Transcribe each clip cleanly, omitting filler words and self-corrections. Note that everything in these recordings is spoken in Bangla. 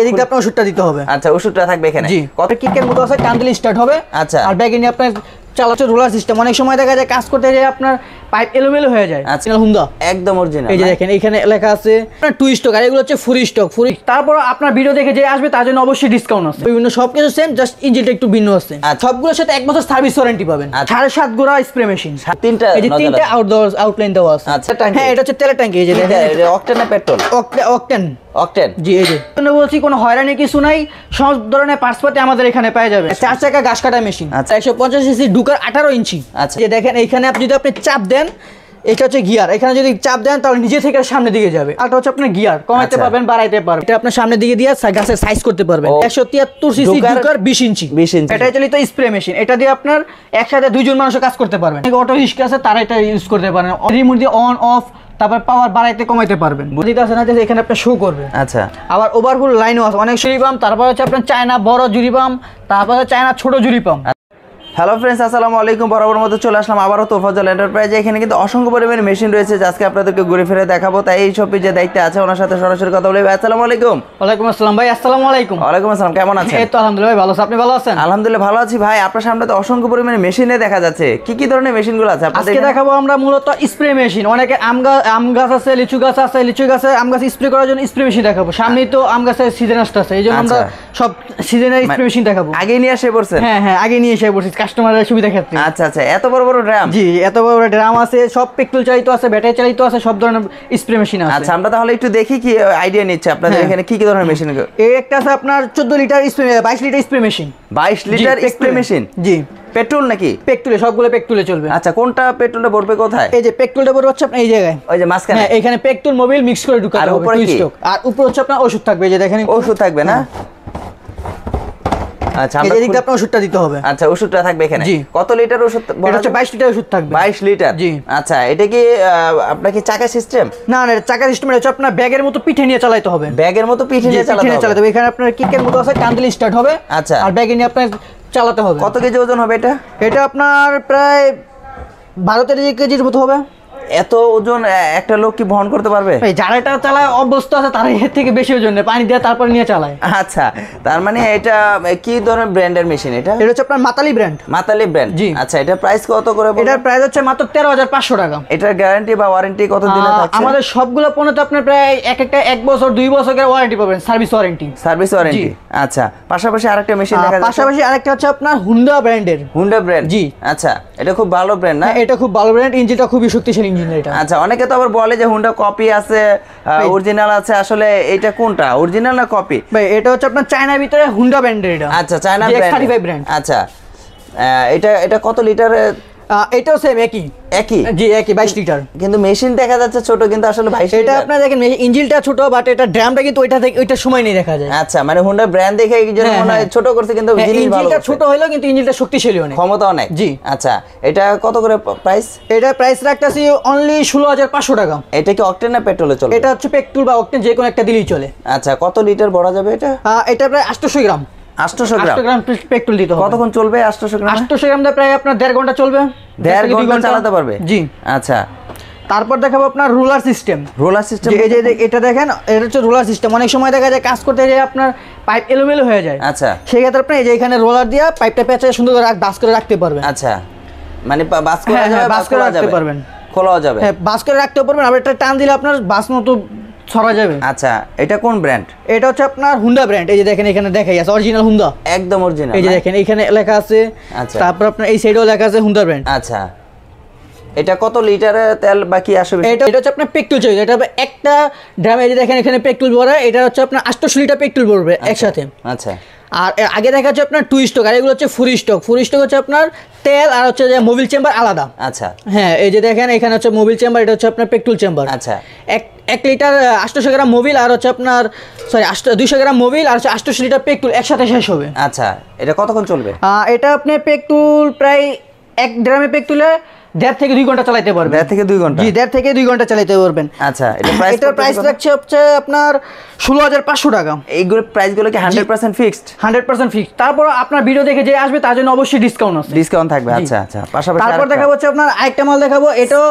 এদিক দিয়ে আপনার ওষুধটা দিতে হবে। আচ্ছা, ওষুধটা থাকবে এখানে। জি, কত কিকের মতো আছে, টান দিলে স্টার্ট হবে। আচ্ছা, আর ব্যাগে নিয়ে আপনার চালাচ্ছে রোলার সিস্টেম। অনেক সময় দেখা যায় কাজ করতে যায় আপনার পাইপ এলোমেলো হয়ে যায়। আচ্ছা, হুন্ডা একদম অরিজিনাল। এই যে দেখেন এখানে লেখা আছে আপনার টু স্টক, আর এগুলো হচ্ছে ফুল স্টক। তারপর আপনার ভিডিও দেখে যে আসবে তার জন্য অবশ্যই ডিসকাউন্ট আছে। বিভিন্ন সবকিছু সেম, জাস্ট ইঞ্জিনটা একটু ভিন্ন আছে। সবগুলোর সাথে 1 বছর সার্ভিস ওয়ারেন্টি পাবেন। 7.5 গোড়া স্প্রে মেশিন, তিনটা এই যে তিনটা আউটলাইন দেওয়া আছে। আচ্ছা, হ্যাঁ, এটা হচ্ছে তেলের ট্যাঙ্কি। এই যে দেখেন এটা অকটেন না পেট্রোল? অকটেন। অকটেন, জি। এই যে বলছি কোনো হয়রানি কিছু নাই, সব ধরনের পার্টসপাতি আমাদের এখানে পাওয়া যাবে। 4 চাকা ঘাস কাটা মেশিন, 150 সিসি, ডুকার 18 ইঞ্চি। আচ্ছা, যে দেখেন এইখানে আপনি যদি চাপ দেন, এটা হচ্ছে গিয়ার, এখানে যদি চাপ দেন তাহলে নিজে থেকে সামনের দিকে যাবে। আর হচ্ছে আপনার গিয়ার কমাইতে পারবেন, বাড়াইতে পারবেন। এটা আপনার সামনের দিকে দিয়ে গাছের সাইজ করতে পারবেন। 173 সিসি ডুকার 20 ইঞ্চি। এটা চালিত স্প্রে মেশিন। এটা দিয়ে আপনার একসাথে 2 জন মানুষ কাজ করতে পারবেন। অটো রিস্ক আছে, তারা এটা ইউজ করতে পারেন। রিমোট দিয়ে অন অফ, তারপর পাওয়ার বাড়াইতে কমাইতে পারবেন। বুঝতে আছে না যে এখানে আপনার শো করবে। আচ্ছা, আবার ওভারফুল লাইনও আছে, অনেক জুরি পাম্প। তারপর হচ্ছে আপনার চায়না বড় জুরি পাম্প, তারপর চায়না ছোট জুরি পাম্প। হ্যালো ফ্রেন্ডস, আসসালামু আলাইকুম। বরাবর মতো চলে আসলাম আবারও তোফাজ্জল এন্টারপ্রাইজে। এখানে কিন্তু অসংখ্য পরিমাণে মেশিন রয়েছে, আজকে আপনাদেরকে ঘুরে ফিরে দেখাবো। তাই এই শপে যে দায়িত্বে আছে ওনার সাথে সরাসরি কথা বলবো। আসসালামু আলাইকুম। ওয়ালাইকুম আসসালাম ভাই। আসসালামু আলাইকুম। ওয়ালাইকুম আসসালাম, কেমন আছেন? এই তো আলহামদুলিল্লাহ ভাই, ভালো আছি। আপনি ভালো আছেন? আলহামদুলিল্লাহ ভালো আছি ভাই। আপনার সামনে তো অসংখ্য পরিমাণে মেশিনে দেখা যাচ্ছে, কি কি ধরনের মেশিনগুলো আছে আপনাদের? আজকে দেখাবো আমরা মূলত স্প্রে মেশিন। অনেকে আম গাছ আছে, লিচু গাছ আছে, লিচু গাছে আম গাছ স্প্রে করার জন্য স্প্রে মেশিন দেখাবো। সামনেই তো আম গাছের সিজন আসছে, এই জন্য আমরা সব সিজনের স্প্রে মেশিন দেখাবো। আগে নিয়ে এসে পড়ছেন? হ্যাঁ, আগে নিয়ে এসে পড়ছি কাস্টমারের সুবিধা ক্ষেত্রে। আচ্ছা আচ্ছা, এত বড় বড় ড্রাম? জি, এত বড় বড় ড্রাম আছে, সব পেট্রোল চালিত আছে, ব্যাটারি চালিত আছে, সব ধরনের স্প্রে মেশিন আছে। আচ্ছা, আমরা তাহলে একটু দেখি কি আইডিয়া নিচ্ছে আপনাদের এখানে কি কি ধরনের মেশিন। এই একটা আছে আপনার 14 litre spray, 22 litre spray machine. 22 litre spray machine? জি। পেট্রোল নাকি? পেট্রোলে, সবগুলো পেট্রোলে চলবে। আচ্ছা, কোনটা পেট্রোলটা ভরবে কোথায়? এই যে পেট্রোলটা ভরবে হচ্ছে আপনার এই জায়গায়, ওই যে মাঝখানে। হ্যাঁ, এখানে পেট্রোল মোবিল মিক্স করে ঢুকাতে হবে। আর উপরে হচ্ছে আপনার ওষুধ থাকবে, এই যে দেখেন ওষুধ থাকবে না? আচ্ছা, এদিক দিয়ে আপনার ওষুধটা দিতে হবে। আচ্ছা, ওষুধটা থাকবে এখানে। জি। কত লিটার ওষুধ? এটা হচ্ছে 22 লিটার ওষুধ থাকবে। 22 লিটার? জি। আচ্ছা, এটা কি আপনার কি চাকা সিস্টেম? না, চাকা সিস্টেম। এটা হচ্ছে আপনার ব্যাগের মতো পিঠে নিয়ে চালাতে হবে। ব্যাগের মতো পিঠে নিয়ে চালাতে হবে। এখানে আপনার কিকের মতো আছে, টান দিলে স্টার্ট হবে। আচ্ছা, আর ব্যাগে নিয়ে আপনার চালাতে হবে। কত কেজি ওজন হবে এটা? এটা আপনার প্রায় 12-13 কেজির মতো হবে। এত ওজন একটা লোক কি বহন করতে পারবে? যারা এটা চালায় অভ্যস্ত আছে তারা এর থেকে বেশি ওজন নেয়, পানি দিয়ে তারপর নিয়ে চালায়। আচ্ছা, তার মানে এটা কি ধরনের ব্র্যান্ডের মেশিন এটা? এটা হচ্ছে আপনার মাতালি ব্র্যান্ড। মাতালি ব্র্যান্ড? জি। আচ্ছা, এটা প্রাইস কত করে? এটার প্রাইস হচ্ছে মাত্র 13,500 টাকা। এটার গ্যারান্টি বা ওয়ারেন্টি কত দিনে থাকছে? আমাদের সবগুলো পণ্যতে আপনার প্রায় একটা 1 বছর 2 বছরের ওয়ারেন্টি পাবেন, সার্ভিস ওয়ারেন্টি। Service warranty. আচ্ছা, পাশাপাশি আরেকটা মেশিন দেখা যাচ্ছে। পাশাপাশি আরেকটা হচ্ছে আপনার হুন্ডা ব্র্যান্ডের। Honda brand? জি। আচ্ছা, এটা খুব ভালো ব্র্যান্ড না? এটা খুব ভালো ব্র্যান্ড, ইঞ্জিনটা খুবই শক্তিশালী ইঞ্জিন এটা। আচ্ছা, অনেকে তো আবার বলে যে হুন্ডা কপি আছে, অরিজিনাল আছে। আসলে এটা কোনটা, অরিজিনাল না কপি? ভাই এটা হচ্ছে আপনার চায়নার ভিতরে হুন্ডা ব্র্যান্ডের এটা। আচ্ছা, চায়না ব্র্যান্ড। আচ্ছা, এটা কত লিটারে? এটাও সেম একই। জি, একই 22 লিটার। কিন্তু মেশিন দেখা যাচ্ছে ছোট, কিন্তু আসলে 22 লিটার। এটা আপনারা দেখেন ইঞ্জিনটা ছোট, বাট এটা ড্রামটা কিন্তু ওইটা সময় নেই দেখা যায়। আচ্ছা, মানে হুন্ডা ব্র্যান্ড দেখে যেন মনে হয় ছোট করছে, কিন্তু ইঞ্জিনটা ছোট হইলো কিন্তু ইঞ্জিনটা শক্তিশালী অনেক, ক্ষমতা অনেক। জি। আচ্ছা, এটা কত করে প্রাইস? এটা প্রাইস রাখতেছি অনলি 16,500 টাকা। এটা কি অকটেন না পেট্রোলে চলে? এটা হচ্ছে পেট্রোল বা অকটেন, যে কোনো একটা দিলেই চলে। আচ্ছা, কত লিটার ভরা যাবে এটা? এটা প্রায় 800 গ্রাম। 800 গ্রাম পেট্রোল দিতে হবে। কতক্ষণ চলবে 800 গ্রাম? 800 গ্রাম প্রায় আপনার 1.5 ঘন্টা চলবে। 1.5 ঘন্টা চালাতে পারবে? জি। আচ্ছা, তারপর দেখাবো আপনার রোলার সিস্টেম। Roller system? এই যে এটা দেখেন, এটা হচ্ছে রোলার সিস্টেম। অনেক সময় দেখা যায় কাজ করতে যায় আপনার পাইপ এলোমেলো হয়ে যায়। আচ্ছা, সেই ক্ষেত্রে আপনি এই যে এখানে রোলার দিয়ে পাইপটা পেঁচে সুন্দর করে বাস করে রাখতে পারবেন। আচ্ছা, মানে বাস করে যাবে, বাস করে রাখতে পারবেন, খোলাও যাবে। হ্যাঁ, বাস করে রাখতে পারবেন। আবার এটা টান দিলে আপনার বাস মতো ছড়া যাবে। আচ্ছা, এটা কোন ব্র্যান্ড? এটা হচ্ছে আপনার হুন্ডা ব্র্যান্ড। এই যে দেখেন এখানে দেখাই আছে অরিজিনাল হুন্ডা, একদম অরিজিনাল। এই যে দেখেন এখানে লেখা আছে। আচ্ছা, তারপর আপনার এই সাইডেও লেখা আছে হুন্ডা ব্র্যান্ড। আচ্ছা, এটা কত লিটারে তেল বাকি আসবে? এটা হচ্ছে আপনার পেট্রোল চাই। এটা একটা ড্রামে এই যে দেখেন এখানে পেট্রোল ভরা, এটা হচ্ছে আপনার 800 লিটার পেট্রোল ভরবে একসাথে। আচ্ছা, আর আগে দেখা যাচ্ছে আপনার টু স্টক, আর এগুলো হচ্ছে ফুল স্টক। ফুল স্টক হচ্ছে আপনার তেল আর হচ্ছে যে মোবিল চেম্বার আলাদা। আচ্ছা, হ্যাঁ, এই যে দেখেন এখানে হচ্ছে মোবিল চেম্বার, এটা হচ্ছে আপনার পেট্রোল চেম্বার। আচ্ছা, 1 লিটার 800 গ্রাম মোবিল আর হচ্ছে আপনার 200 গ্রাম মোবিল আর হচ্ছে 800 লিটার পেট্রোল একসাথে শেষ হবে। আচ্ছা, এটা কতক্ষণ চলবে? এটা আপনি পেট্রোল প্রায় 1 ড্রামে পেট্রোলে 1.5 থেকে 2 ঘন্টা চালাতে পারবেন। 1.5 থেকে 2 ঘন্টা? জি, 1.5 থেকে 2 ঘন্টা চালাতে পারবেন। আচ্ছা, এটার প্রাইস রাখছে হচ্ছে আপনার 16,500 টাকা। এইগুলো প্রাইসগুলো কি 100% ফিক্সড? 100% ফিক্সড। তারপর আপনার ভিডিও দেখে যে আসবে তার জন্য অবশ্যই ডিসকাউন্ট আছে। ডিসকাউন্ট থাকবে? আচ্ছা আচ্ছা, পাশাপাশি তারপর দেখাবো হচ্ছে আপনার আরেকটা মাল দেখাবো। এটাও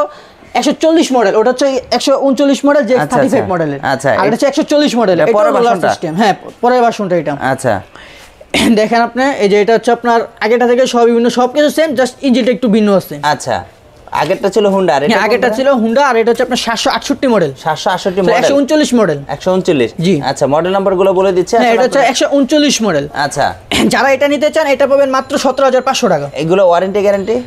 140 মডেল, ওটা হচ্ছে 139 মডেল যে 35 মডেলের। আচ্ছা, আর এটা হচ্ছে 140 মডেল, এটা পরের রোলার ভার্সনটা। সিস্টেম। হ্যাঁ, পরের ভার্সনটা এটা। আচ্ছা, দেখেন আপনি, এই যে এটা হচ্ছে আপনার আগেটা থেকে সব বিভিন্ন সবকিছু সেম, জাস্ট ইঞ্জিনটা একটু ভিন্ন আছে। আচ্ছা, আগেরটা ছিল হুন্ডা, আর এটা আগেটা ছিল হুন্ডা, আর এটা হচ্ছে আপনার 768 মডেল। 768 model, 139 model. 139। জি। আচ্ছা, মডেল নাম্বারগুলো বলে দিচ্ছে। হ্যাঁ, এটা হচ্ছে 139 মডেল। আচ্ছা, যারা এটা নিতে চান এটা পাবেন মাত্র 17,500 টাকা। এগুলো ওয়ারেন্টি গ্যারান্টি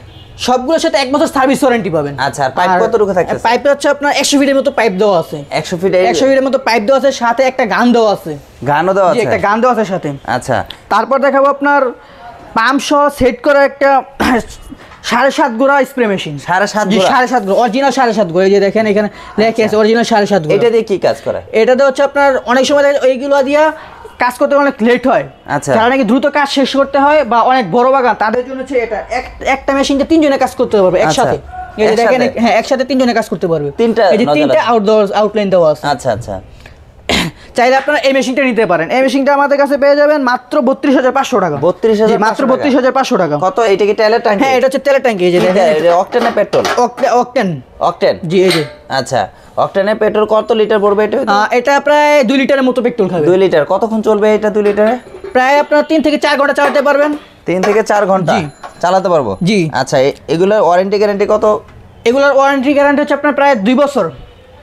সবগুলোর সাথে 1 বছর সার্ভিস ওয়ারেন্টি পাবেন। আচ্ছা, আর পাইপ কতটুকু থাকছে? পাইপ হচ্ছে আপনার 100 ফিটের মতো পাইপ দেওয়া আছে। 100 ফিট 100 ফিটের মতো পাইপ দেওয়া আছে, সাথে একটা গান দেওয়া আছে। গানও দেওয়া জি, আছে? একটা গান দেওয়া আছে সাথে। আচ্ছা, তারপর দেখাবো আপনার পাম্প সহ সেট করা একটা 7.5 গোড়া স্প্রে মেশিন। 7.5 জি, গোড়া? 7.5 গোড়া, অরিজিনাল 7.5 গোড়া। এই যে দেখেন এখানে লেখা আছে অরিজিনাল 7.5 গোড়া। এটা দিয়ে কি কাজ করে? এটাতে হচ্ছে আপনার অনেক সময় এইগুলো দিয়ে কাজ করতে অনেক লেট হয়। আচ্ছা। যারা নাকি দ্রুত কাজ শেষ করতে হয় বা অনেক বড় বাগান, তাদের জন্য হচ্ছে এটা একটা মেশিনটা 3 জনে কাজ করতে পারবে একসাথে। এই যে দেখেন, হ্যাঁ, একসাথে 3 জনে কাজ করতে পারবে। এই যে 3টা আউটলাইন দেওয়া আছে। আচ্ছা আচ্ছা, চাইলে আপনারা এই মেশিনটা নিতে পারেন। এই মেশিনটা আমাদের কাছে পেয়ে যাবেন মাত্র 32,500 টাকা। 32,500 মাত্র 32,500 টাকা। কত? এটা কি তেলের ট্যাঙ্কি? হ্যাঁ, এটা হচ্ছে তেলের ট্যাঙ্কি। এই যে অকটেন না পেট্রোল? অকটেন। অকটেন, জি, এই যে। আচ্ছা, অকটেনে পেট্রোল কত লিটার পড়বে এটা? এটা প্রায় 2 লিটারের মতো পেট্রোল খাবে। 2 লিটার। কতক্ষণ চলবে এটা 2 লিটারে? প্রায় আপনার 3 থেকে 4 ঘন্টা চালাতে পারবেন। 3 থেকে 4 ঘন্টা জি। চালাতে পারবো? জি। আচ্ছা, এগুলোর ওয়ারেন্টি গ্যারান্টি কত? এগুলোর ওয়ারেন্টি গ্যারান্টি হচ্ছে আপনার প্রায় 2 বছর।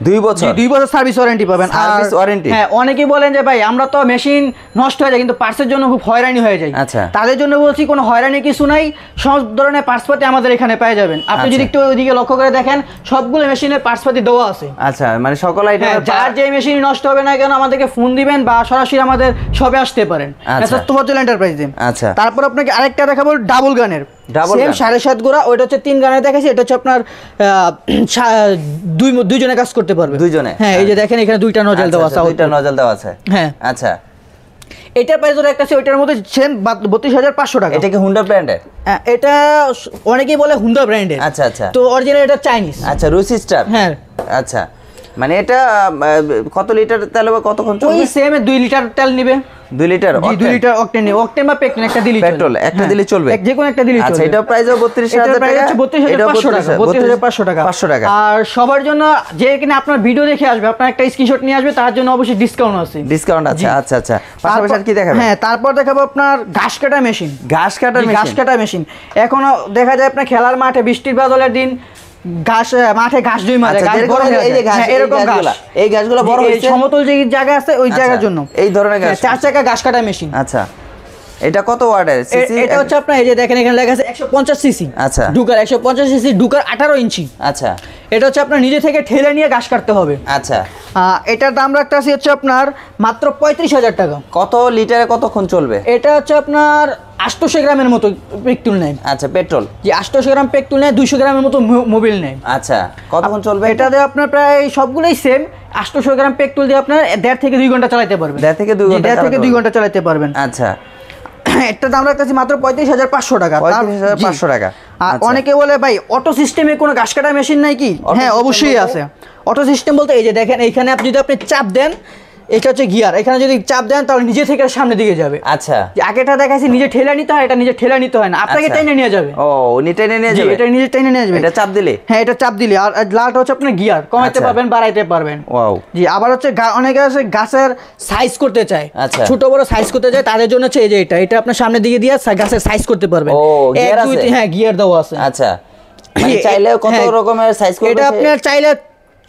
2 বছর? 2 বছর সার্ভিস ওয়ারেন্টি পাবেন। Service warranty? হ্যাঁ, অনেকেই বলেন যে ভাই আমরা তো মেশিন নষ্ট হয়ে যায় কিন্তু পার্টসের জন্য খুব হয়রানি হয়ে যায়। আচ্ছা। তাদের জন্য বলছি কোনো হয়রানি কিছু নাই, সব ধরনের পার্টসপাতি আমাদের এখানে পেয়ে যাবেন। আপনি যদি একটু ওইদিকে লক্ষ্য করে দেখেন, সবগুলো মেশিনের পার্টসপাতি দেওয়া আছে। আচ্ছা, মানে সকল আইটেম। যার যে মেশিন নষ্ট হবে না কেন আমাদেরকে ফোন দিবেন বা সরাসরি আমাদের শপে আসতে পারেন। আচ্ছা। তোফাজ্জল এন্টারপ্রাইজে। আচ্ছা। তারপর আপনাকে আরেকটা দেখাবো ডাবল গানের। ডাবল সেম 7.5 গোড়া, ওইটা হচ্ছে 3 গানের দেখাচ্ছি। এটা হচ্ছে আপনার 2 জনে কাজ করতে পারবে। 2 জনে? হ্যাঁ, এই যে দেখেন এখানে 2টা নজল দেওয়া আছে। 2টা নজল দেওয়া আছে? হ্যাঁ। আচ্ছা, এটার প্রাইস একটা আছে, ওইটার মধ্যে সেম 32,500 টাকা। এটা কি হুন্ডা ব্র্যান্ডের? এটা অনেকেই বলে হুন্ডা ব্র্যান্ডের। আচ্ছা আচ্ছা, তো অরিজিনাল এটা চাইনিজ। আচ্ছা, রুসি স্টার। হ্যাঁ। আচ্ছা, মানে এটা কত লিটার তেল হবে, কতক্ষণ ওই চলবে? সেম 2 লিটার তেল নেবে। 2 লিটার? 2 লিটার অকটেন নেবে। অকটেন বা পেট্রোল একটা দিলেই চলবে। পেট্রোল একটা দিলে চলবে? যে কোনো একটা দিলেই চলবে। আচ্ছা, এটা প্রাইস হবে 32,000 টাকা। এটা হচ্ছে 32,500 টাকা। 32,500 টাকা। 500 টাকা। আর সবার জন্য যে কিনা আপনার ভিডিও দেখে আসবে, আপনার একটা স্ক্রিনশট নিয়ে আসবে, তার জন্য অবশ্যই ডিসকাউন্ট আছে। ডিসকাউন্ট আছে? জি। আচ্ছা আচ্ছা, পাশাপাশি আর কি দেখাবেন? হ্যাঁ, তারপর দেখাবো আপনার ঘাস কাটা মেশিন। ঘাস কাটার মেশিন? ঘাস কাটা মেশিন। এখনো দেখা যায় আপনার খেলার মাঠে বৃষ্টির বাদলের দিন ঘাস, মাঠে ঘাস জমি মারে, আচ্ছা, ঘাস যেরকম বড় হয়ে এই যে যায়। ঘাস, হ্যাঁ, এরকম গাছগুলা, ঘাস। এই গাছগুলো বড় এই হয়েছে? সমতল যে জায়গা আছে ওই আচ্ছা, জায়গার জন্য এই ধরনের ঘাস? 4 চাকা ঘাস কাটা মেশিন। আচ্ছা, এটা কত ওয়াটের? সিসি? এটা হচ্ছে আপনার এই যে দেখেন এখানে লেখা আছে 150 সিসি। আচ্ছা। ডুকার 150 সিসি, ডুকার 18 ইঞ্চি। আচ্ছা। এটা হচ্ছে আপনার নিজে থেকে ঠেলে নিয়ে ঘাস কাটতে হবে। আচ্ছা, এটার দাম রাখতেছি হচ্ছে আপনার মাত্র 35,000 টাকা। কত লিটারে কতক্ষণ চলবে? এটা হচ্ছে আপনার 800 গ্রামের মতো পেট্রোল নেয়। আচ্ছা, পেট্রোল? যে 800 গ্রাম পেট্রোল নেয়, 200 গ্রামের মতো মোবিল নেয়। আচ্ছা, কতক্ষণ চলবে? এটা দিয়ে আপনার প্রায় সবগুলোই সেম। 800 গ্রাম পেট্রোল দিয়ে আপনার 1.5 থেকে 2 ঘন্টা চালাতে পারবেন। 1.5 থেকে 2 ঘন্টা? 1.5 থেকে 2 ঘন্টা চালাতে পারবেন। আচ্ছা, একটা দাম রাখতেছি মাত্র 35,500 টাকা। 35,500 টাকা। আর অনেকে বলে ভাই অটো সিস্টেমে কোনো ঘাস কাটা মেশিন নাই কি? হ্যাঁ, অবশ্যই আছে। অটো সিস্টেম বলতে এই যে দেখেন এইখানে আপনি যদি চাপ দেন, এটা হচ্ছে গিয়ার, এখানে যদি চাপ দেন তাহলে নিজে থেকে সামনের দিকে যাবে। আচ্ছা, যে আগেটা দেখাইছি নিজে ঠেলা নিতে হয়, এটা নিজে ঠেলা নিতে হয় না, আপনাকে টেনে নিয়ে যাবে। ও, উনি টেনে নিয়ে যাবে? এটা নিজে টেনে নিয়ে যাবে। এটা চাপ দিলে? হ্যাঁ, এটা চাপ দিলে। আর লালটা হচ্ছে আপনার গিয়ার, কমাইতে পারবেন, বাড়াইতে পারবেন। ওয়াও। জি, আবার হচ্ছে অনেকে আছে গাছের সাইজ করতে চায়। আচ্ছা। ছোট বড় সাইজ করতে চায়, তাদের জন্য হচ্ছে এই যে এটা আপনার সামনের দিকে দিয়ে গাছের সাইজ করতে পারবেন। ও, গিয়ার 1 2 আছে? 3, হ্যাঁ, গিয়ার দেওয়া আছে। আচ্ছা, মানে চাইলে কত হ্যাঁ, রকমের সাইজ করবে? এটা আপনার চাইলে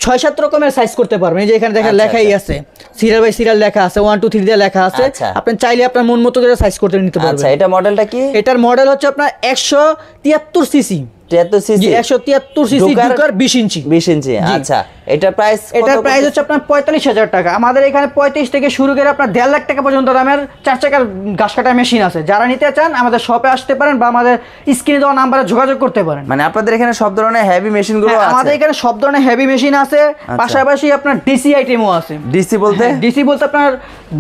6-7 রকমের সাইজ করতে পারবেন। এই যে এখানে দেখেন আচ্ছা, লেখাই আছে, সিরিয়াল বাই সিরিয়াল লেখা আছে, 1 2 3 দিয়ে লেখা আছে। আচ্ছা। আপনি চাইলে আপনার মন মতো করে সাইজ করতে নিতে পারবেন। আচ্ছা, এটা মডেলটা কি? এটার মডেল হচ্ছে আপনার 173 সিসি। 73 সিসি? 173 সিসি, ডুকার 20 ইঞ্চি। 20 ইঞ্চি। আচ্ছা, এটার প্রাইস? এটার প্রাইস হচ্ছে আপনার 45,000 টাকা। আমাদের এখানে 35 থেকে শুরু করে আপনার 1.5 লাখ টাকা পর্যন্ত দামের 4 চাকার ঘাস কাটার মেশিন আছে। যারা নিতে চান আমাদের শপে আসতে পারেন বা আমাদের স্ক্রিনে দেওয়া নাম্বারে যোগাযোগ করতে পারেন। মানে আপনাদের এখানে সব ধরনের হেভি মেশিনগুলো আছে? আমাদের এখানে সব ধরনের হেভি মেশিন আছে, পাশাপাশি আপনার ডিসি আইটেমও আছে। ডিসি বলতে? ডিসি বলতে আপনার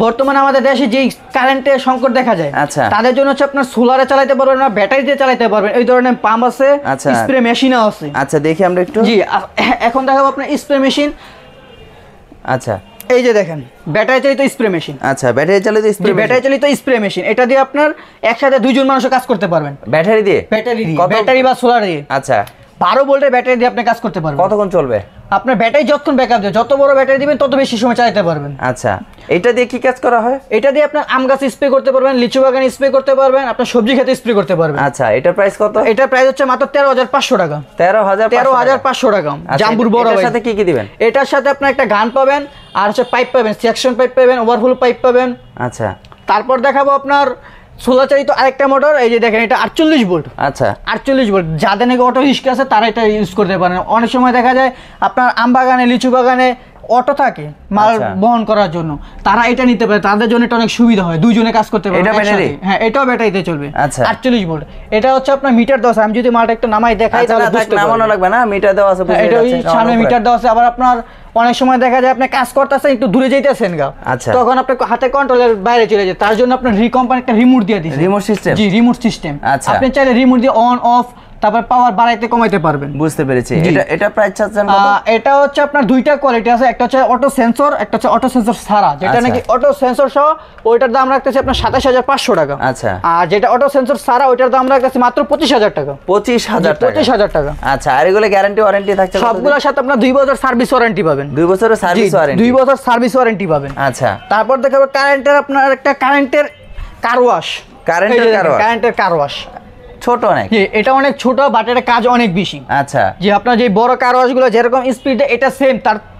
বর্তমানে আমাদের দেশে যেই কারেন্টের সংকট দেখা যায়, আচ্ছা, তাদের জন্য হচ্ছে আপনার সোলারে চালাতে পারবেন না, ব্যাটারি দিয়ে চালাতে পারবেন, এই ধরনের পাম্প আছে, আচ্ছা, স্প্রে মেশিনও আছে। আচ্ছা, দেখি আমরা একটু। জি, এখন দেখাবো আপনার স্প্রে মেশিন। আচ্ছা, এই যে দেখেন ব্যাটারি চালিত স্প্রে মেশিন। আচ্ছা, ব্যাটারি চালিত স্প্রে? ব্যাটারি চালিত স্প্রে মেশিন। এটা দিয়ে আপনার একসাথে 2 জন মানুষ কাজ করতে পারবেন। ব্যাটারি দিয়ে? ব্যাটারি বা সোলার দিয়ে। আচ্ছা, 12 ভোল্টের ব্যাটারি দিয়ে আপনি কাজ করতে পারবেন। কতক্ষণ চলবে? আপনার ব্যাটারি যতক্ষণ ব্যাকআপ দেয়, যত বড় ব্যাটারি দিবেন তত বেশি সময় চালাতে পারবেন। আচ্ছা, এটা দিয়ে কি কাজ করা হয়? এটা দিয়ে আপনার আম গাছ স্প্রে করতে পারবেন, লিচু বাগানে স্প্রে করতে পারবেন, আপনার সবজি খেতে স্প্রে করতে পারবেন। আচ্ছা, এটার প্রাইস কত? এটার প্রাইস হচ্ছে মাত্র 13,500 টাকা। 13,500 টাকা জাম্বুর বড়। এটার সাথে কি কি দিবেন? এটার সাথে আপনার একটা গান পাবেন, আর হচ্ছে পাইপ পাবেন, সেকশন পাইপ পাবেন, ওভারফুল পাইপ পাবেন। আচ্ছা, তারপর দেখাবো আপনার সোলার চালিত আরেকটা মোটর, এই যে দেখেন এটা 48 ভোল্ট। আচ্ছা, 48 ভোল্ট, যাদের নাকি অটো রিস্ক আছে তারা এটা ইউজ করতে পারেন। অনেক সময় দেখা যায় আপনার আম বাগানে, লিচু বাগানে অটো থাকে মাল বহন করার জন্য, তারা এটা নিতে পারে, তাদের জন্য এটা অনেক সুবিধা হয়, দুইজনে কাজ করতে পারে। এটা ব্যাটারি? হ্যাঁ, এটাও ব্যাটারিতে চলবে। আচ্ছা, 48 ভোল্ট। এটা হচ্ছে আপনার মিটার দেওয়া আছে, আমি যদি মালটা একটু নামাই দেখাই তাহলে বুঝতে পারবেন। নামানো লাগবে না, মিটার দেওয়া আছে, বুঝে এটা ওই যাচ্ছে। সামনে মিটার দেওয়া আছে। আবার আপনার অনেক সময় দেখা যায় আপনি কাজ করতেছেন, একটু দূরে যাইতেছেন গা, আচ্ছা, তখন আপনার হাতে কন্ট্রোলের বাইরে চলে যায়, তার জন্য আপনার কোম্পানি একটা রিমোট দিয়ে দিয়েছে। Remote system? জি, রিমোট সিস্টেম। আচ্ছা, আপনি চাইলে রিমোট দিয়ে অন অফ, তারপর পাওয়ার বাড়াইতে কমাইতে পারবেন। বুঝতে পেরেছি। এটা প্রাইস চাচ্ছেন কত? এটা হচ্ছে আপনার দুইটা কোয়ালিটি আছে, একটা হচ্ছে অটো সেন্সর, একটা হচ্ছে অটো সেন্সর ছাড়া, যেটা নাকি অটো সেন্সর সহ ওইটার দাম রাখতেছে আপনার 27,500 টাকা। আচ্ছা, আর যেটা অটো সেন্সর ছাড়া ওইটার দাম রাখতেছে মাত্র 25,000 টাকা। 25,000 টাকা। আচ্ছা, আর এগুলো গ্যারান্টি ওয়ারেন্টি থাকছে? সবগুলোর সাথে আপনার 2 বছর সার্ভিস ওয়ারেন্টি পাবেন। 2 বছরের সার্ভিস ওয়ারেন্টি? 2 বছর সার্ভিস ওয়ারেন্টি পাবেন। আচ্ছা, তারপর দেখাবো কারেন্টের, আপনার একটা কারেন্টের কার ওয়াশ। কারেন্টের কার ওয়াশ ছোট অনেক? এটা অনেক ছোট, বাট এটা কাজ অনেক বেশি। আচ্ছা, যে আপনার যে বড় কার ওয়াশ গুলো যেরকম স্পিড এটা সেম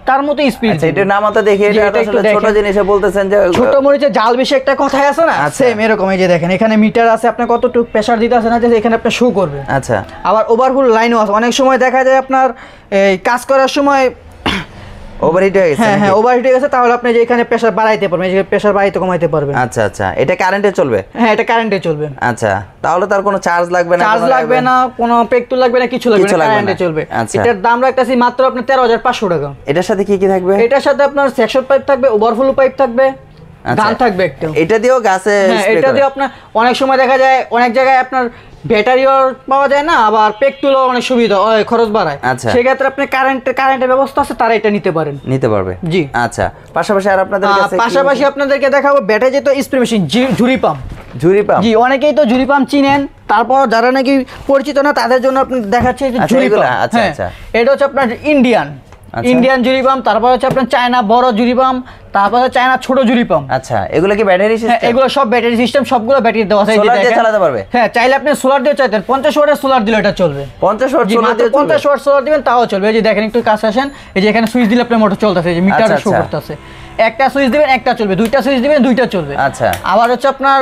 তার মতো স্পিড। আচ্ছা, এটা নাম তো দেখি, এটা আসলে ছোট জিনিসে বলতেছেন যে ছোট মরিচে জাল বেশি একটা কথাই আছে না, সেম এরকম। এই যে দেখেন এখানে মিটার আছে, আপনি কতটুকু প্রেসার দিতে আছে না, যে এখানে আপনি শো করবে। আচ্ছা, আবার ওভারফুল লাইনও আছে। অনেক সময় দেখা যায় আপনার এই কাজ করার সময় ওভারহিট হয়ে গেছে। হ্যাঁ, ওভারহিট হয়ে গেছে, তাহলে আপনি যে এখানে প্রেসার বাড়াইতে পারবেন, এই যে প্রেসার বাড়াইতে কমাইতে পারবেন। আচ্ছা, আচ্ছা, এটা কারেন্টে চলবে? হ্যাঁ, এটা কারেন্টে চলবে। আচ্ছা, তাহলে তার কোনো চার্জ লাগবে না? চার্জ লাগবে না, কোনো পেট্রোল লাগবে না, কিছু লাগবে না, কারেন্টে চলবে। এটার দাম রাখতেছি মাত্র আপনার 13,500 টাকা। এটার সাথে কি কি থাকবে? এটার সাথে আপনার সেকশন পাইপ থাকবে, ওভারফ্লো পাইপ থাকবে, গান থাকবে একটা। এটা দিয়েও গাছে এটা দিয়ে আপনার অনেক সময় দেখা যায় অনেক জায়গায় আপনার ব্যাটারিও পাওয়া যায় না, আবার পেট্রোলও অনেক সুবিধা হয়, খরচ বাড়ায়। আচ্ছা, সেক্ষেত্রে আপনি কারেন্টের ব্যবস্থা আছে, তারা এটা নিতে পারেন, নিতে পারবে। জি। আচ্ছা, পাশাপাশি আর আপনাদের কাছে পাশাপাশি আপনাদেরকে দেখাবো ব্যাটারি যেটা স্প্রে মেশিন, ঝুরি পাম্প। ঝুরি পাম্প? জি, অনেকেই তো ঝুরি পাম্প চিনেন, তারপর যারা নাকি পরিচিত না তাদের জন্য আপনি দেখাচ্ছি যে ঝুরি পাম্প। আচ্ছা, আচ্ছা, এটা হচ্ছে আপনার ইন্ডিয়ান ঝুরি পাম্প, তারপর হচ্ছে আপনার চায়না বড় ঝুরি পাম্প, তারপর চায়না ছোট ঝুরি পাম্প। আচ্ছা, এগুলো কি ব্যাটারি সিস্টেম? এগুলো সব ব্যাটারি সিস্টেম, সবগুলো ব্যাটারি দেওয়া আছে। সোলার দিয়ে চালাতে পারবে? হ্যাঁ, চাইলে আপনি সোলার দিয়ে চাইতেন, 50 ওয়াটের সোলার দিলে এটা চলবে। 50 ওয়াট সোলার দিয়ে 50 ওয়াট সোলার দিবেন তাও চলবে। এই যে দেখেন একটু কাছে আসেন, এই যে এখানে সুইচ দিলে আপনার মোটর চলতেছে, এই যে মিটারে শো করতেছে। একটা সুইচ দিবেন একটা চলবে, দুইটা সুইচ দিবেন দুইটা চলবে। আচ্ছা, আবার হচ্ছে আপনার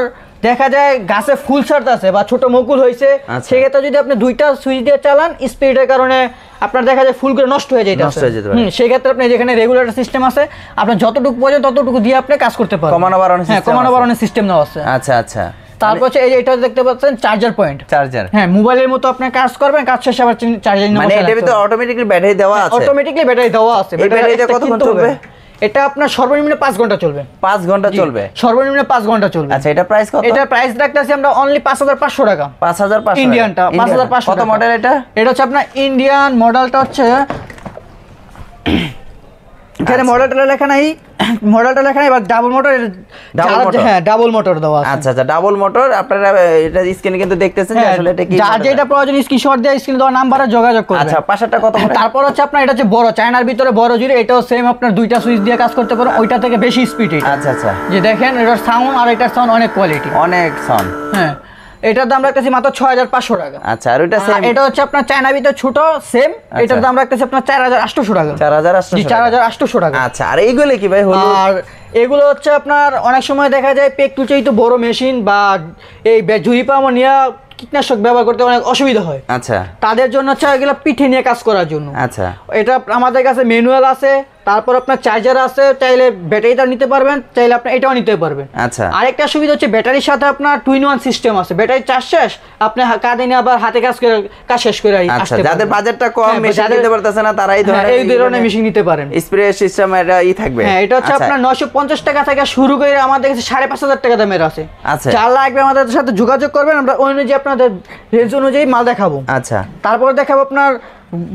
দেখা যায় গাছে ফুল ছাড়তে আছে বা ছোট মুকুল হয়েছে, সেক্ষেত্রে যদি আপনি দুইটা সুইচ দিয়ে চালান, স্পিডের কারণে আপনার দেখা যায় ফুলগুলো নষ্ট হয়ে যায়। সেক্ষেত্রে আপনি যেখানে রেগুলেটর সিস্টেম আছে, আপনার যতটুকু প্রয়োজন ততটুকু দিয়ে আপনি কাজ করতে পারবেন। কমানো বাড়ানোর সিস্টেম দেওয়া আছে। আচ্ছা, আচ্ছা। তারপর হচ্ছে এই যে এটা দেখতে পাচ্ছেন চার্জার পয়েন্ট। হ্যাঁ, মোবাইলের মতো আপনি কাজ করবেন, কাজ শেষে আবার চার্জিং। মানে এটার ভিতরে অটোমেটিক্যালি ব্যাটারি দেওয়া আছে? অটোমেটিক্যালি ব্যাটারি দেওয়া আছে। এই ব্যাটারিটা কতক্ষণ চলবে? এটা আপনার সর্বনিম্ন 5 ঘন্টা চলবে। 5 ঘন্টা চলবে? সর্বনিম্ন 5 ঘন্টা চলবে। আচ্ছা, এটা প্রাইস কত? এটা প্রাইস রাখতেছি আমরা অনলি 5,500 টাকা। 5,500 ইন্ডিয়ানটা 5,500। কত মডেল এটা? এটা হচ্ছে আপনার ইন্ডিয়ান মডেলটা হচ্ছে, এখানে মডেলটা লেখা নাই, এবার ডাবল মোটর। হ্যাঁ, ডাবল মোটর দেওয়া আছে। আচ্ছা, আচ্ছা, ডাবল মোটর। আপনারা এটা স্ক্রিনে কিন্তু দেখতেছেন যে আসলে এটা কি, যার যেটা প্রয়োজন স্ক্রিনশট দিয়ে স্ক্রিনে দেওয়া নাম্বারে যোগাযোগ করবেন। আচ্ছা, পাশেরটা কত? তারপর হচ্ছে আপনার এটা হচ্ছে বড়, চায়নার ভিতরে বড় জুড়ে, এটাও সেম আপনার দুইটা সুইচ দিয়ে কাজ করতে পারেন, ওইটা থেকে বেশি স্পিড এটা। আচ্ছা, আচ্ছা, যে দেখেন এটার সাউন্ড আর এটার সাউন্ড অনেক কোয়ালিটি, অনেক সাউন্ড। হ্যাঁ, এটার দাম রাখতেছি মাত্র 6,500 টাকা। আচ্ছা, আর ওইটা সেম? এটা হচ্ছে আপনার চায়না ভিতরে ছোট সেম, এটার দাম রাখতেছি আপনার 4,800 টাকা। 4,800 টাকা। আচ্ছা, আর এইগুলো কি ভাই হলো? আর এগুলো হচ্ছে আপনার অনেক সময় দেখা যায় পেকটুচেই তো বড় মেশিন বা এই ঝুরি পাম্প নিয়ে কীটনাশক ব্যবহার করতে অনেক অসুবিধা হয়। আচ্ছা, তাদের জন্য হচ্ছে এগুলো পিঠে নিয়ে কাজ করার জন্য। আচ্ছা, এটা আমাদের কাছে ম্যানুয়াল আছে, তারপর আপনার চার্জার আছে, চাইলে ব্যাটারিটা নিতে পারবেন, চাইলে আপনি এটাও নিতে পারবেন। আচ্ছা, আরেকটা সুবিধা হচ্ছে ব্যাটারির সাথে আপনার 2-in-1 সিস্টেম আছে। ব্যাটারি চার্জ শেষ, আপনি কাঁধে নিয়ে আবার হাতে কাজ শেষ করে আসতে পারবেন। যাদের বাজেটটা কম, মেশিন নিতে পারতেছে না, তারা এই ধরনের মেশিন নিতে পারেন। স্প্রে সিস্টেম এটা থাকবে। হ্যাঁ, এটা হচ্ছে আপনার 950 টাকা থেকে শুরু করে আমাদের কাছে 5,500 টাকা দামের আছে। আচ্ছা, যার লাগবে আমাদের সাথে যোগাযোগ করবেন, আমরা ওই অনুযায়ী আপনাদের রেঞ্জ অনুযায়ী মাল দেখাবো। আচ্ছা, তারপর দেখাবো আপনার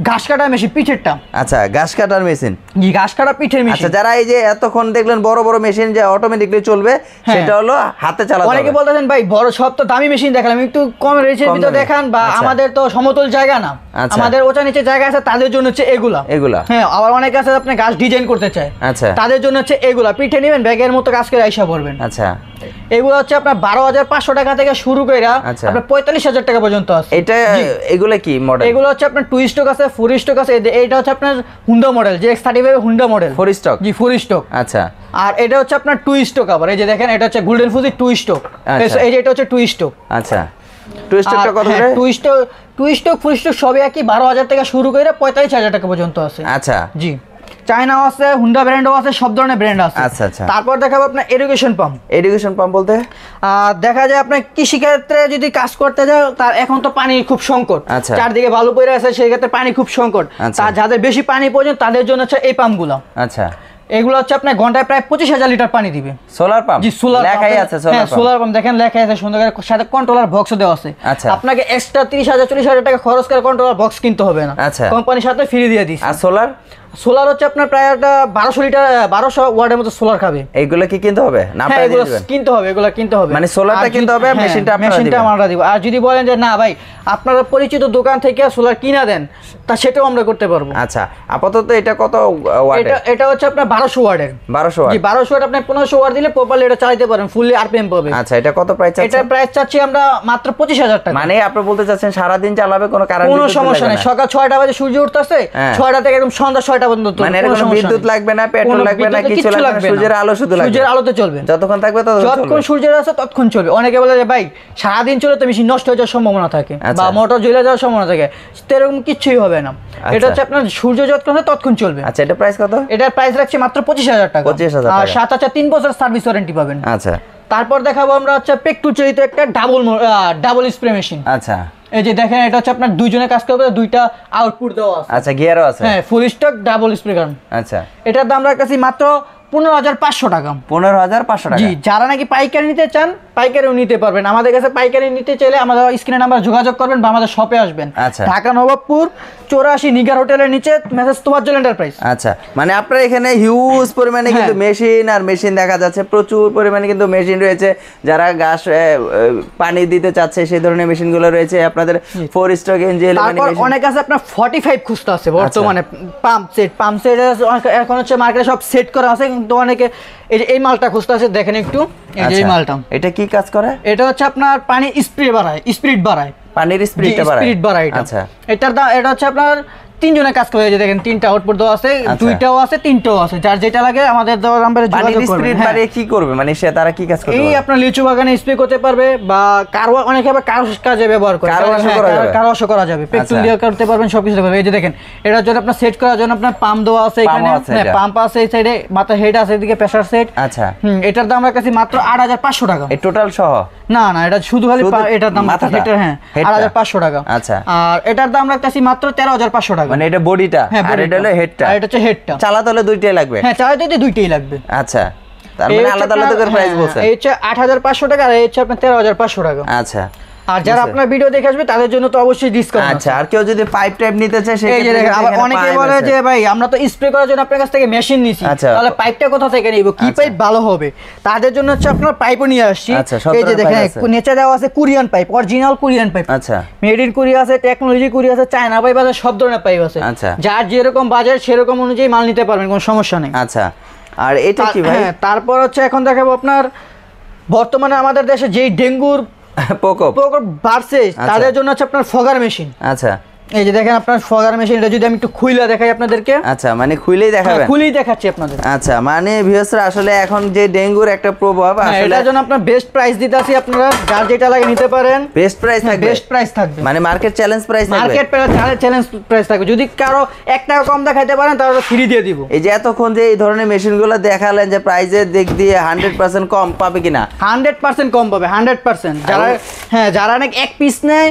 ঘাস কাটা মেশিন পিঠেরটা। আচ্ছা, ঘাস কাটার মেশিন। জি, ঘাস কাটা পিঠের মেশিন। আচ্ছা, যারা এই যে এতক্ষণ দেখলেন বড় বড় মেশিন যে অটোমেটিকলি চলবে, সেটা হলো হাতে চালাতে হবে। অনেকে বলতেছেন ভাই বড় সব তো দামি মেশিন দেখালাম, একটু কম রেঞ্জের ভিতরে দেখান, বা আমাদের তো সমতল জায়গা না, আমাদের ওটা নিচে জায়গা আছে, তাদের জন্য হচ্ছে এগুলা। হ্যাঁ, আবার অনেকে আছে আপনি গাছ ডিজাইন করতে চায়, আচ্ছা, তাদের জন্য হচ্ছে এগুলা। পিঠে নেবেন, ব্যাগের মতো কাজ করে আইসা পড়বেন। আচ্ছা, এগুলো হচ্ছে আপনার 12,500 টাকা থেকে শুরু করে আপনার 45,000 টাকা পর্যন্ত আছে। এটা এগুলো কি মডেল? এগুলো হচ্ছে আপনার 2 স্টক আছে, 4 স্টক আছে। এটা হচ্ছে আপনার হুন্ডা মডেল, যে X35 হুন্ডা মডেল 4 স্টক। জি, 4 স্টক। আচ্ছা, আর এটা হচ্ছে আপনার 2 স্টক। আবার এই যে দেখেন, এটা হচ্ছে গোল্ডেন ফুজি 2 স্টক। এই যে এটা হচ্ছে 2 স্টক। আচ্ছা, 2 স্টকটা কত করে? 2 স্টক 4 স্টক সবই একই 12,000 টাকা শুরু করে 45,000 টাকা পর্যন্ত আছে। আচ্ছা, জি, চায়নাও আছে, হুন্ডা ব্র্যান্ডও আছে, সব ধরনের ব্র্যান্ড আছে। আচ্ছা, আচ্ছা। তারপর দেখাবো আপনার এডুকেশন পাম্প। এডুকেশন পাম্প বলতে দেখা যায় আপনার কৃষিক্ষেত্রে যদি কাজ করতে যাও, তার এখন তো পানি খুব সংকট, আচ্ছা, চারদিকে বালু পড়ে আছে, সেই ক্ষেত্রে পানি খুব সংকট। তার যাদের বেশি পানি প্রয়োজন তাদের জন্য হচ্ছে এই পাম্পগুলো। আচ্ছা, এগুলো হচ্ছে আপনার ঘন্টায় প্রায় 25,000 লিটার পানি দিবে। Solar pump? জি, সোলার লেখাই আছে সোলার পাম্প। সোলার পাম্প দেখেন লেখাই আছে সুন্দর করে, সাথে কন্ট্রোলার বক্সও দেওয়া আছে। আচ্ছা, আপনাকে এক্সট্রা 30,000 40,000 টাকা খরচ করে কন্ট্রোলার বক্স কিনতে হবে না। আচ্ছা, কোম্পানির সাথে ফ্রি দিয়ে দিচ্ছে। আর সোলার হচ্ছে আপনার প্রায় 1200 লিটার 1200 ওয়াটের মতো সোলার খাবে। এইগুলো কি কিনতে হবে না? হ্যাঁ, এগুলো কিনতে হবে, এগুলো কিনতে হবে। মানে সোলারটা কিনতে হবে, মেশিনটা আমরা দিব। আর যদি বলেন যে না ভাই আপনারা পরিচিত দোকান থেকে সোলার কিনা দেন, তা সেটাও আমরা করতে পারবো। আচ্ছা, আপাতত এটা কত ওয়াটের? এটা হচ্ছে আপনার 1200 ওয়াটের। 1200 ওয়াট? জি, 1200 ওয়াট। আপনি 1500 ওয়াট দিলে প্রপারলি এটা চালাতে পারেন, ফুললি আরপিএম পাবে। আচ্ছা, এটা কত প্রাইস আছে? এটা প্রাইস চাচ্ছি আমরা মাত্র 25,000 টাকা। মানে আপনি বলতে চাচ্ছেন সারা দিন চালাবে, কোনো কারেন্ট কোনো সমস্যা নেই। সকাল 6টা বাজে সূর্য উঠতেছে, 6টা থেকে একদম সন্ধ্যা 6টা পর্যন্ত, মানে এর কোনো বিদ্যুৎ লাগবে না, পেট্রোল লাগবে না, কিছু লাগবে না, সূর্যের আলো শুধু লাগবে। সূর্যের আলোতে চলবে, যতক্ষণ থাকবে যতক্ষণ সূর্যের আছে ততক্ষণ চলবে। অনেকে বলে যে ভাই সারা দিন চলে তো মেশিন নষ্ট হয়ে যাওয়ার সম্ভাবনা থাকে, বা মোটর জ্বলে যাওয়ার সম্ভাবনা থাকে, এরকম কিছুই হবে না। এটা হচ্ছে আপনার সূর্য যতক্ষণ আছে ততক্ষণ চলবে। আচ্ছা, এটা প্রাইস কত? এটার প্রাইস রাখছি মাত্র 25,000 টাকা। 25,000 আর সাথে আছে 3 বছর সার্ভিস ওয়ারেন্টি পাবেন। আচ্ছা, তারপর দেখাবো আমরা হচ্ছে পেট্রোল চালিত একটা ডাবল স্প্রে মেশিন। আচ্ছা, এই যে দেখেন, এটা হচ্ছে আপনার দুইজনে কাজ করবে, দুইটা আউটপুট দেওয়া আছে। আচ্ছা, গিয়ারও আছে? হ্যাঁ, ফুল স্টক ডাবল স্প্রে গান। আচ্ছা, এটার দাম রাখছি মাত্র 15,500 টাকা। 15,500 টাকা? জি, যারা নাকি পাইকারি নিতে চান পাইকারিও নিতে পারবেন। আমাদের কাছে পাইকারি নিতে চাইলে আমাদের স্ক্রিনে নাম্বার যোগাযোগ করবেন বা আমাদের শপে আসবেন। আচ্ছা, ঢাকা নবাবপুর 84 নিগার হোটেলের নিচে, মেসেজ তোফাজ্জল এন্টারপ্রাইজ। আচ্ছা, মানে আপনার এখানে হিউজ পরিমাণে কিন্তু মেশিন দেখা যাচ্ছে, প্রচুর পরিমাণে কিন্তু মেশিন রয়েছে। যারা গাছ পানি দিতে চাচ্ছে সেই ধরনের মেশিনগুলো রয়েছে আপনাদের। 4 স্ট্রোক ইঞ্জিন। তারপর অনেক আছে আপনার 45 খুঁজতে আছে বর্তমানে। পাম্প সেট এখন হচ্ছে মার্কেটে সব সেট করা আছে, কিন্তু অনেকে এই মালটা খুঁজতে আছে। দেখেন একটু এই মালটা, এটা কি কাজ করে? এটা হচ্ছে আপনার পানি স্পিড বাড়ায়, পানির স্পিড বাড়ায়। আচ্ছা, এটার দাম, এটা হচ্ছে আপনার 3 জনের কাজ করে। দেখেন 3টা আউটপুট দেওয়া আছে, 2টাও আছে, 3টাও আছে। যার যেটা লাগে আমাদের দেওয়া নাম্বারে যোগাযোগ করবেন। স্পিড বাড়িয়ে কি করবে, মানে তারা কি কাজ করবে? এই আপনার লিচু বাগানে স্প্রে করতে পারবে, বা অনেকে আবার কাজে ব্যবহার করে, কারওয়াশও করা যাবে, পেট্রোল দিয়ে করতে পারবেন, সবকিছু করতে পারবেন। এই যে দেখেন, এটার জন্য আপনার সেট করার জন্য আপনার পাম্প দেওয়া আছে এখানে। হ্যাঁ, পাম্প আছে এই সাইডে, মাথা হেড আছে এদিকে, প্রেসার সেট। আচ্ছা, এটার দাম রাখছি মাত্র 8,500 টাকা। এই টোটাল সহ? না, এটা শুধু খালি এটার দাম মাথা হেডের। হ্যাঁ, 8,500 টাকা। আচ্ছা, আর এটার দাম রাখছি মাত্র 13,500 টাকা। মানে এটা বডিটা, আর এটা হলো হেডটা। আর এটা হচ্ছে হেডটা। চালাতে হলে দুইটাই লাগবে? হ্যাঁ, চালাতে দুইটাই লাগবে। আচ্ছা, তার মানে আলাদা আলাদা করে প্রাইস বলছেন? এই হচ্ছে 8,500 টাকা, আর এই হচ্ছে আপনার 13,500 টাকা। আচ্ছা, আর যারা আপনার ভিডিও দেখে আসবে তাদের জন্য তো অবশ্যই ডিসকাউন্ট। আচ্ছা, আর কেউ যদি পাইপ টাইপ নিতে চায় এই যে দেখেন, আবার অনেকে বলে যে ভাই আমরা তো স্প্রে করার জন্য আপনার কাছ থেকে মেশিন নিছি, তাহলে পাইপটা কোথা থেকে নিব, কি পাইপ ভালো হবে? তাদের জন্য হচ্ছে আপনার পাইপও নিয়ে আসছি। এই যে দেখেন, নিচে দেওয়া আছে Korean pipe, original Korean pipe. আচ্ছা, মেড ইন কোরিয়া আছে, টেকনোলজি কোরিয়া আছে, চায়না পাইপ আছে, সব ধরনের পাইপ আছে। আচ্ছা, যার যেরকম বাজেট সেরকম অনুযায়ী মাল নিতে পারবেন, কোনো সমস্যা নেই। আচ্ছা, আর এটা কি ভাই? হ্যাঁ, তারপর হচ্ছে এখন দেখাবো আপনার বর্তমানে আমাদের দেশে যেই ডেঙ্গুর প্রকোপ বাড়ছে, তাদের জন্য হচ্ছে আপনার ফগার মেশিন। আচ্ছা, এই যে দেখেন আপনার ফগার মেশিন, এটা যদি আমি একটু খুইলা দেখাই আপনাদেরকে। আচ্ছা, মানে খুইলেই দেখাবেন? খুলেই দেখাচ্ছি আপনাদের। আচ্ছা, মানে ভিউয়ার্সরা আসলে এখন যে ডেঙ্গুর একটা প্রভাব, আসলে এটার জন্য আপনার বেস্ট প্রাইস দিতেছি, আপনারা যার যেটা লাগে নিতে পারেন। বেস্ট প্রাইস থাকবে? বেস্ট প্রাইস থাকবে, মানে মার্কেট চ্যালেঞ্জ প্রাইস থাকবে? মার্কেট চ্যালেঞ্জ প্রাইস থাকবে। যদি কারো 1 টাকা কম দেখাইতে পারেন তাহলে ফ্রি দিয়ে দিব। এই যে এতক্ষণ যে এই ধরনের মেশিনগুলো দেখালেন, যে প্রাইসের দিক দিয়ে 100% কম পাবে কিনা? 100% কম পাবে, 100%। যারা যারা নাকি 1 পিস নেয়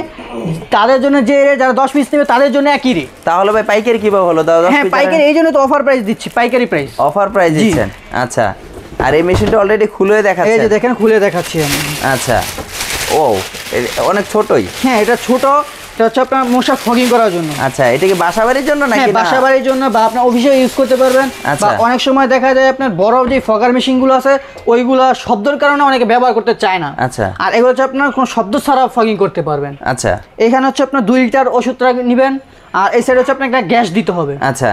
তাদের জন্য যে, যারা 10 পিস নেবে তাদের জন্য একই রে। তাহলে ভাই পাইকারি কিভাবে হলো? হ্যাঁ, পাইকারি, এই জন্য তো অফার প্রাইস দিচ্ছি, পাইকারি প্রাইস, অফার প্রাইস দিচ্ছেন। আচ্ছা, আর এই মেশিনটা অলরেডি খুলে দেখাচ্ছেন? এই যে দেখেন, খুলে দেখাচ্ছি আমি। আচ্ছা, ও অনেক ছোটই। হ্যাঁ, এটা ছোট, এটা হচ্ছে আপনার মশা ফগিং করার জন্য। আচ্ছা, এটা কি বাসাবাড়ির জন্য নাকি? হ্যাঁ, বাসাবাড়ির জন্য বা আপনার অফিসে ইউজ করতে পারবেন। আচ্ছা। বা অনেক সময় দেখা যায় আপনার বড় যে ফগার মেশিনগুলো আছে ওইগুলো শব্দের কারণে অনেকে ব্যবহার করতে চায় না। আচ্ছা। আর এগুলো হচ্ছে আপনার কোনো শব্দ ছাড়া ফগিং করতে পারবেন। আচ্ছা। এখানে হচ্ছে আপনার 2 লিটার ওষুধটা নেবেন, আর এই সাইডে হচ্ছে আপনার একটা গ্যাস দিতে হবে। আচ্ছা,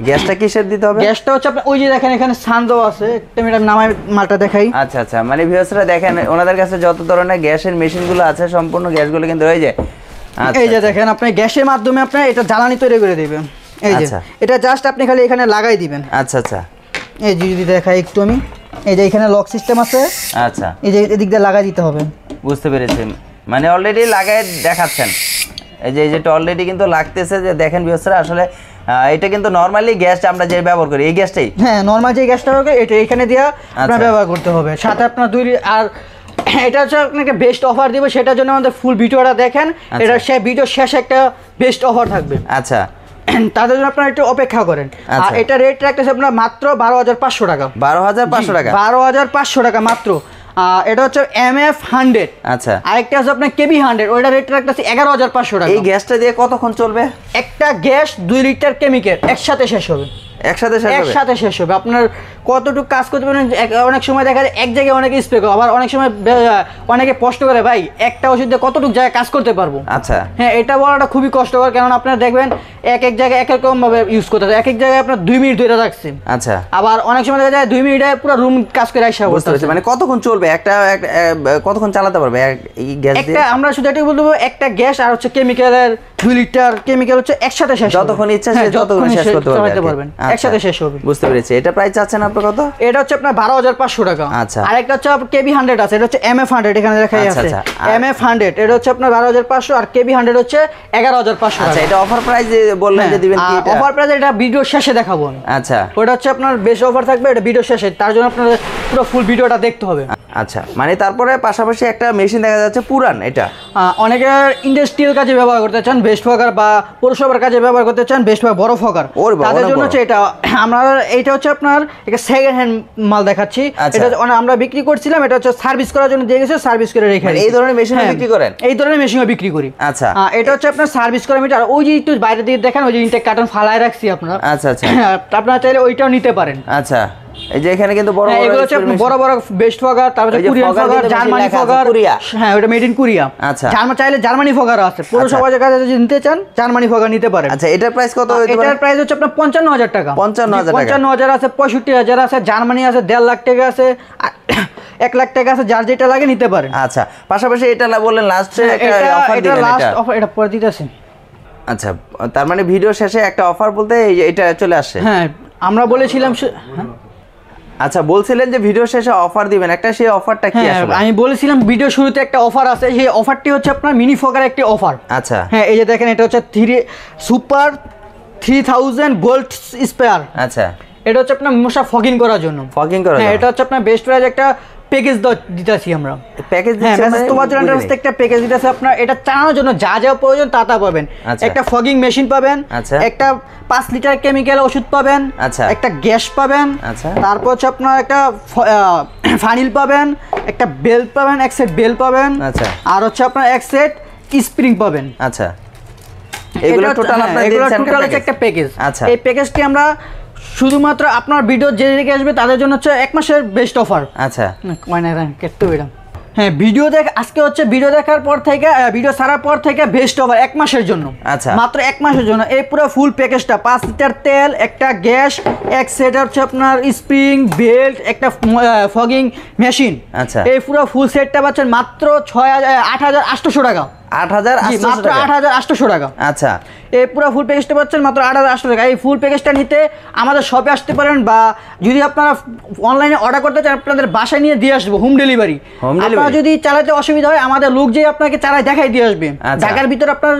গ্যাসটা কিসের দিতে হবে? গ্যাসটা হচ্ছে আপনার ওই যে দেখেন এখানে সানদো আছে, একটা মিটার নামায় মালটা দেখাই। আচ্ছা আচ্ছা, মানে ভিউয়ার্সরা দেখেন ওনাদের কাছে যত ধরনের গ্যাসের মেশিনগুলো আছে সম্পূর্ণ গ্যাসগুলো কিন্তু রয়ে যায়। এই যে দেখেন আপনি গ্যাসের মাধ্যমে আপনি এটা জ্বালানি তৈরি করে দিবেন। এই যে এটা জাস্ট আপনি খালি এখানে লাগাই দিবেন। আচ্ছা আচ্ছা, এই যে যদি দেখাই একটু আমি, এই যে এখানে লক সিস্টেম আছে। আচ্ছা, এই যে এদিক দিয়ে লাগাই দিতে হবে। বুঝতে পেরেছি, মানে অলরেডি লাগাই দেখাচ্ছেন। এই যে যেটা অলরেডি কিন্তু লাগতেছে, যে দেখেন ভিউয়ার্সরা আসলে এটা কিন্তু নরমালি গ্যাস আমরা যে ব্যবহার করি এই গ্যাসটাই। হ্যাঁ, নরমাল যে গ্যাসটা হবে এটা এখানে দিয়ে আপনার ব্যবহার করতে হবে। সাথে আপনার আর এটা হচ্ছে আপনাকে বেস্ট অফার দিব, সেটার জন্য আমাদের ফুল ভিডিওটা দেখেন। এটা সে ভিডিও শেষে একটা বেস্ট অফার থাকবে। আচ্ছা, তাদের জন্য আপনারা একটু অপেক্ষা করেন। আর এটা রেট রাখতেছে আপনার মাত্র 12,500 টাকা। 12,500 টাকা? 12,500 টাকা মাত্র। এটা হচ্ছে MF100। আচ্ছা। আরেকটা আছে আপনার KB100, ওইটা রেট রাখতেছে 11,500 টাকা। এই গ্যাসটা দিয়ে কতক্ষণ চলবে? একটা গ্যাস 2 লিটার কেমিক্যাল একসাথে শেষ হবে। একসাথে শেষ হবে। আপনার কতটুকু কাজ করতে পারেন। অনেক সময় দেখা যায় এক জায়গায় অনেকে স্প্রে করে, আবার অনেক সময় অনেকে কষ্ট করে ভাই একটা ওষুধ দিয়ে কতটুকু জায়গায় কাজ করতে পারবো। আচ্ছা। হ্যাঁ, এটা বলাটা খুবই কষ্টকর, কারণ আপনার দেখবেন এক জায়গায় এক রকম ভাবে ইউজ করতে হয়। এক জায়গায় আপনার 2 মিনিট ধরে রাখছে। আচ্ছা। আবার অনেক সময় দেখা যায় 2 মিনিটে পুরো রুম কাজ করে আসা। বুঝতে পারছি, মানে কতক্ষণ চলবে কতক্ষণ চালাতে পারবে এই গ্যাস দিয়ে? একটা আমরা শুধু এটাই বলবো, একটা গ্যাস আর হচ্ছে কেমিক্যালের 2 লিটার কেমিক্যাল হচ্ছে একসাথে শেষ হবে। যতক্ষণ ইচ্ছা ততক্ষণ শেষ করতে পারবেন। একসাথে শেষ হবে। বুঝতে পেরেছি। এটা প্রাইস চাচ্ছেন আপনি কত? এটা হচ্ছে আপনার 12,500 টাকা। আচ্ছা। আরেকটা হচ্ছে KB100 আছে, এটা হচ্ছে MF100, এখানে দেখাই আছে। MF100 এটা হচ্ছে আপনার 12,500, আর KB100 হচ্ছে 11,500 টাকা। আচ্ছা, এটা অফার প্রাইস বললেন যে দিবেন কি? অফার প্রাইস এটা ভিডিও শেষে দেখাবো। আচ্ছা। ওটা হচ্ছে আপনার বেশ অফার থাকবে, এটা ভিডিও শেষে, তার জন্য আপনার পুরো ফুল ভিডিওটা দেখতে হবে। আচ্ছা, মানে তারপরে পাশাপাশি একটা মেশিন দেখা যাচ্ছে পুরান, এটা অনেকে ইন্ডাস্ট্রিয়াল কাজে ব্যবহার করতে চান, বেস্ট ফগার, বা পৌরসভার কাজে ব্যবহার করতে চান বেস্ট ফগার, বড় ফগার, তাদের জন্য হচ্ছে এটা। আমরা এইটা হচ্ছে আপনার এটা সেকেন্ড হ্যান্ড মাল দেখাচ্ছি। এটা আমরা বিক্রি করছিলাম, এটা হচ্ছে সার্ভিস করার জন্য দিয়ে গেছে, সার্ভিস করে রেখে। এই ধরনের মেশিন বিক্রি করেন? এই ধরনের মেশিনও বিক্রি করি। আচ্ছা। এটা হচ্ছে আপনার সার্ভিস করা মিটার। ওই যে একটু বাইরে দিয়ে দেখেন, ওই যে ইনটেক কার্টন ফালায় রাখছি আপনার। আচ্ছা আচ্ছা, আপনারা চাইলে ওইটাও নিতে পারেন। আচ্ছা, এই যে এখানে কিন্তু বড় এগুলো হচ্ছে বড় বড় বেস্ট ফগার, তারপরে কোরিয়ান ফগার, জার্মানি ফগার। হ্যাঁ, ওটা মেড ইন কোরিয়া। আচ্ছা। চাইলে জার্মানি ফগার আছে। পৌরসভার কাছে যদি নিতে চান জার্মানি ফগার নিতে পারেন। আচ্ছা, এটার প্রাইস কত হতে পারে? এটার প্রাইস হচ্ছে আপনার 55,000 টাকা। 55,000 আছে, 65,000 আছে, জার্মানি আছে 1.5 লাখ টাকা আছে, 1 লাখ টাকা আছে, যার যেটা লাগে নিতে পারেন। আচ্ছা, পাশাপাশি এটা বললেন লাস্টে একটা অফার দিবেন। এটা লাস্ট অফার, এটা পরে দিতেছি। আচ্ছা, তার মানে ভিডিও শেষে একটা অফার বলতে এটা চলে আসছে। হ্যাঁ, আমরা বলেছিলাম। আচ্ছা, বলছিলেন যে ভিডিও শেষে অফার দিবেন একটা, সেই অফারটা কি আসলে? আমি বলেছিলাম ভিডিও শুরুতে একটা অফার আছে, সেই অফারটি হচ্ছে আপনার মিনি ফগার একটি অফার। আচ্ছা। হ্যাঁ, এই যে দেখেন এটা হচ্ছে সুপার 3000 গোল্ড স্পেয়ার। আচ্ছা। এটা হচ্ছে আপনার মশা ফগিং করার জন্য। হ্যাঁ, এটা হচ্ছে আপনার বেস্ট প্রাইস একটা প্যাকেজ দিতেছি আমরা। প্যাকেজ দিচ্ছি তোমার জন্য একটা প্যাকেজ দিতেছি আপনার। এটা চালানোর জন্য যা যা প্রয়োজন তা পাবেন। একটা ফগিং মেশিন পাবেন, একটা 5 লিটার কেমিক্যাল ওষুধ পাবেন, একটা গ্যাস পাবেন, তারপর হচ্ছে আপনার একটা ফানিল পাবেন, একটা বেল্ট পাবেন, এক সেট বেল্ট পাবেন, আর হচ্ছে আপনার এক সেট স্প্রিং পাবেন। আচ্ছা, এগুলো টোটাল হচ্ছে একটা প্যাকেজ। এই প্যাকেজটি আমরা শুধুমাত্র আপনার ভিডিও যে দিকে আসবে তাদের জন্য হচ্ছে 1 মাসের বেস্ট অফার। আচ্ছা। হ্যাঁ, আজকে হচ্ছে ভিডিও দেখার পর থেকে, ভিডিও ছাড়ার পর থেকে বেস্ট অফার 1 মাসের জন্য। আচ্ছা, মাত্র 1 মাসের জন্য এই পুরো ফুল প্যাকেজটা 5 লিটার তেল, একটা গ্যাস, এক সেট হচ্ছে আপনার স্প্রিং বেল্ট, একটা ফগিং মেশিন। আচ্ছা, এই পুরো ফুল সেটটা পাচ্ছেন মাত্র 8,800 টাকা। 8,800 টাকা। আচ্ছা, এই পুরো ফুল প্যাকেজটা পাচ্ছেন মাত্র 8,800 টাকা। এই ফুল প্যাকেজটা নিতে আমাদের শপে আসতে পারেন, বা যদি আপনারা অনলাইনে অর্ডার করতে চান আপনাদের বাসায় নিয়ে দিয়ে আসবো, হোম ডেলিভারি। আপনারা যদি চালাতে অসুবিধা হয় আমাদের লোক যে আপনাকে চালায় দেখাই দিয়ে আসবে। ঢাকার ভিতর আপনার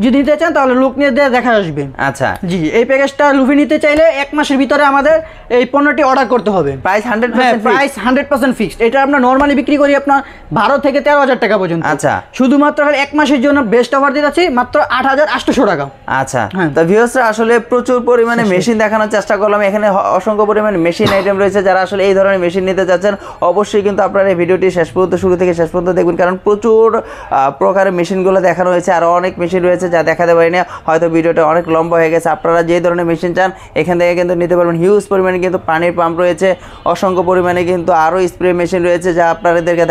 যদি নিতে চান তাহলে লোক নিয়ে দেখা আসবে। আচ্ছা জি, এই প্যাকেজটা লুফি নিতে চাইলে 1 মাসের ভিতরে আমাদের এই পণ্যটি অর্ডার করতে হবে। Price 100% price 100% fixed. এটা আমরা নরমালি বিক্রি করি আপনার 12 থেকে 13,000 টাকা পর্যন্ত। আচ্ছা, শুধুমাত্র 1 মাসের জন্য বেস্ট অফার দিচ্ছি মাত্র 8,800 টাকা। আচ্ছা, তো ভিউয়ার্সরা আসলে প্রচুর পরিমাণে মেশিন দেখানোর চেষ্টা করলাম। এখানে অসংখ্য পরিমাণে মেশিন আইটেম রয়েছে। যারা আসলে এই ধরনের মেশিন নিতে যাচ্ছেন অবশ্যই কিন্তু আপনারা এই ভিডিওটি শেষ পর্যন্ত, শুরু থেকে শেষ পর্যন্ত দেখবেন, কারণ প্রচুর প্রকারের মেশিনগুলো দেখানো হয়েছে। আরও অনেক মেশিন রয়েছে যা দেখাতে পারি না, হয়তো ভিডিওটা অনেক লম্বা হয়ে গেছে। আপনারা যে ধরনের মেশিন চান এখান থেকে কিন্তু নিতে পারবেন। হিউজ পরিমাণে কিন্তু পানির পাম্প রয়েছে, অসংখ্য পরিমাণে কিন্তু আরও স্প্রে মেশিন রয়েছে যা আপনাদেরকে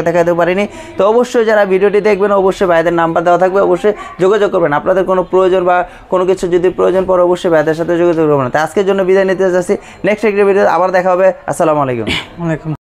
দেখাতে পারিনি। তো অবশ্যই যারা ভিডিওটি দেখবেন অবশ্যই ভাইদের নাম্বার দেওয়া থাকবে, অবশ্যই যোগাযোগ করবেন। আপনাদের কোনো প্রয়োজন বা কোনো কিছু যদি প্রয়োজন পড়ে অবশ্যই ভাইদের সাথে যোগাযোগ করবেন। তো আজকের জন্য বিদায় নিতে যাচ্ছি, নেক্সট একটা ভিডিও আবার দেখা হবে। আসসালামু আলাইকুম।